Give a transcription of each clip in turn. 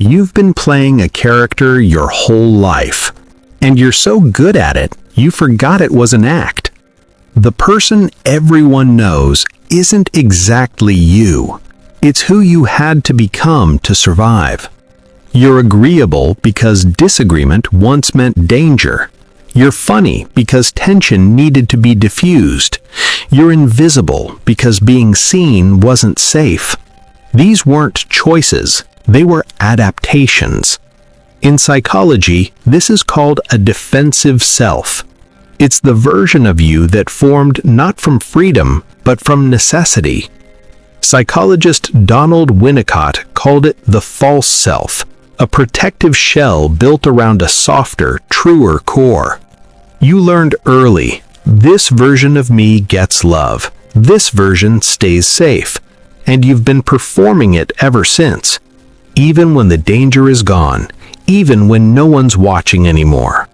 You've been playing a character your whole life, and you're so good at it, you forgot it was an act. The person everyone knows isn't exactly you. It's who you had to become to survive. You're agreeable because disagreement once meant danger. You're funny because tension needed to be diffused. You're invisible because being seen wasn't safe. These weren't choices, they were adaptations. In psychology, this is called a defensive self. It's the version of you that formed not from freedom, but from necessity. Psychologist Donald Winnicott called it the false self, a protective shell built around a softer, truer core. You learned early, this version of me gets love, this version stays safe, and you've been performing it ever since, even when the danger is gone, even when no one's watching anymore.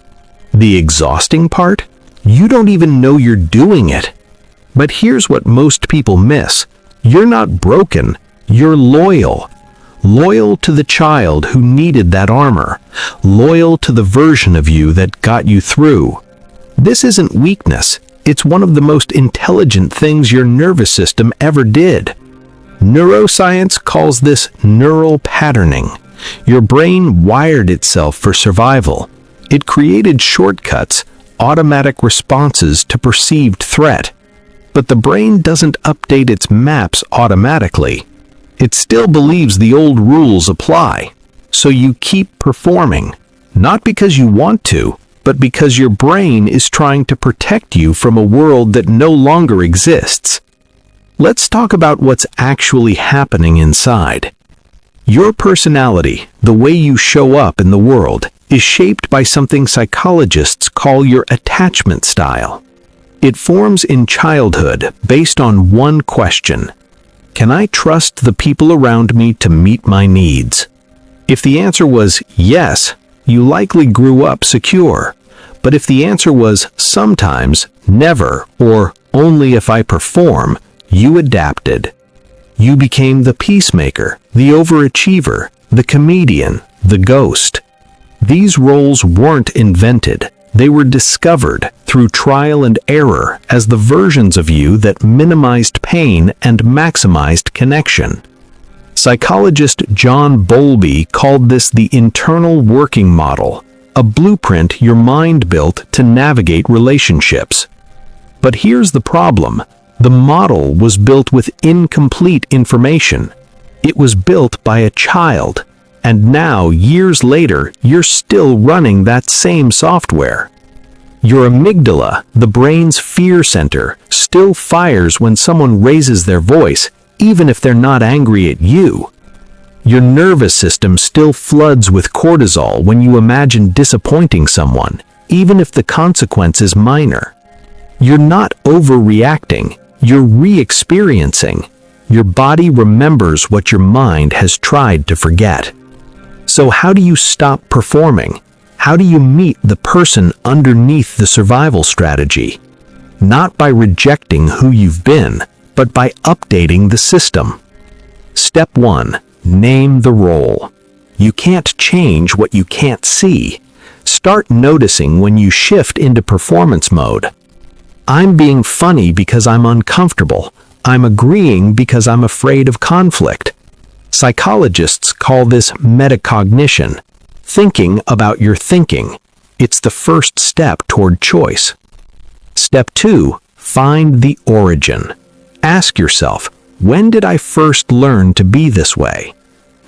The exhausting part? You don't even know you're doing it. But here's what most people miss. You're not broken, you're loyal. Loyal to the child who needed that armor. Loyal to the version of you that got you through. This isn't weakness. It's one of the most intelligent things your nervous system ever did. Neuroscience calls this neural patterning. Your brain wired itself for survival. It created shortcuts, automatic responses to perceived threat. But the brain doesn't update its maps automatically. It still believes the old rules apply. So you keep performing, not because you want to, but because your brain is trying to protect you from a world that no longer exists. Let's talk about what's actually happening inside. Your personality, the way you show up in the world, is shaped by something psychologists call your attachment style. It forms in childhood based on one question: can I trust the people around me to meet my needs? If the answer was yes, you likely grew up secure. But if the answer was sometimes, never, or only if I perform, you adapted. You became the peacemaker, the overachiever, the comedian, the ghost. These roles weren't invented. They were discovered through trial and error as the versions of you that minimized pain and maximized connection. Psychologist John Bowlby called this the internal working model, a blueprint your mind built to navigate relationships. But here's the problem. The model was built with incomplete information. It was built by a child, and now, years later, you're still running that same software. Your amygdala, the brain's fear center, still fires when someone raises their voice, even if they're not angry at you. Your nervous system still floods with cortisol when you imagine disappointing someone, even if the consequence is minor. You're not overreacting. You're re-experiencing. Your body remembers what your mind has tried to forget. So how do you stop performing? How do you meet the person underneath the survival strategy? Not by rejecting who you've been, but by updating the system. Step 1. Name the role. You can't change what you can't see. Start noticing when you shift into performance mode. I'm being funny because I'm uncomfortable. I'm agreeing because I'm afraid of conflict. Psychologists call this metacognition, thinking about your thinking. It's the first step toward choice. Step 2, find the origin. Ask yourself, when did I first learn to be this way?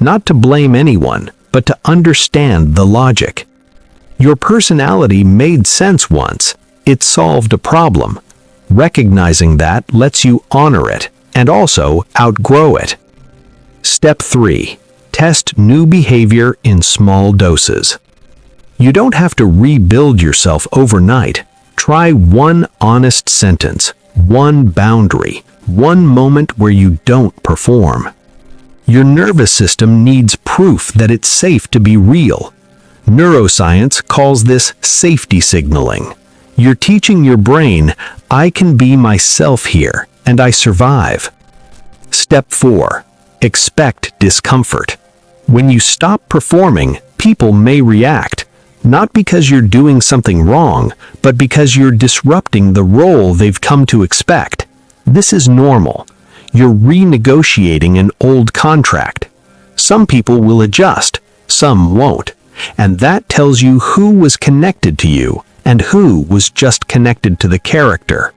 Not to blame anyone, but to understand the logic. Your personality made sense once. It solved a problem. Recognizing that lets you honor it and also outgrow it. Step 3. Test new behavior in small doses. You don't have to rebuild yourself overnight. Try one honest sentence, one boundary, one moment where you don't perform. Your nervous system needs proof that it's safe to be real. Neuroscience calls this safety signaling. You're teaching your brain, I can be myself here, and I survive. Step 4. Expect discomfort. When you stop performing, people may react, not because you're doing something wrong, but because you're disrupting the role they've come to expect. This is normal. You're renegotiating an old contract. Some people will adjust, some won't, and that tells you who was connected to you and who was just connected to the character.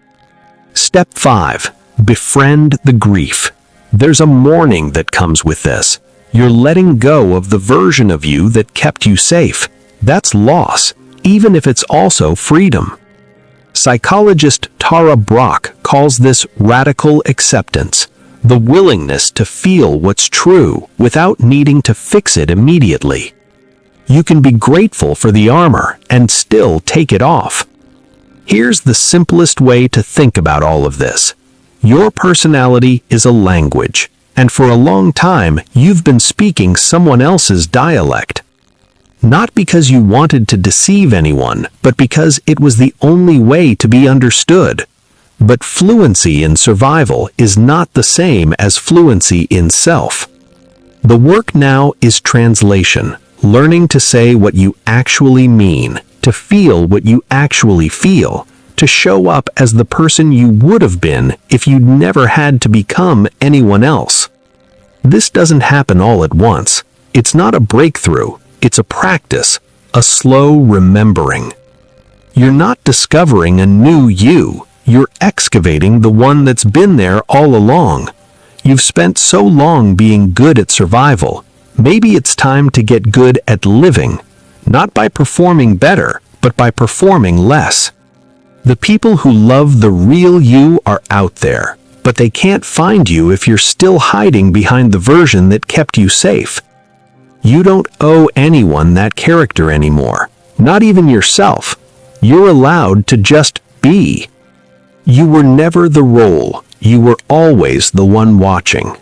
Step 5. Befriend the grief. There's a mourning that comes with this. You're letting go of the version of you that kept you safe. That's loss, even if it's also freedom. Psychologist Tara Brach calls this radical acceptance, the willingness to feel what's true without needing to fix it immediately. You can be grateful for the armor and still take it off. Here's the simplest way to think about all of this. Your personality is a language, and for a long time you've been speaking someone else's dialect. Not because you wanted to deceive anyone, but because it was the only way to be understood. But fluency in survival is not the same as fluency in self. The work now is translation, learning to say what you actually mean, to feel what you actually feel, to show up as the person you would have been if you'd never had to become anyone else. This doesn't happen all at once. It's not a breakthrough. It's a practice, a slow remembering. You're not discovering a new you. You're excavating the one that's been there all along. You've spent so long being good at survival. Maybe it's time to get good at living, not by performing better, but by performing less. The people who love the real you are out there, but they can't find you if you're still hiding behind the version that kept you safe. You don't owe anyone that character anymore, not even yourself. You're allowed to just be. You were never the role, you were always the one watching.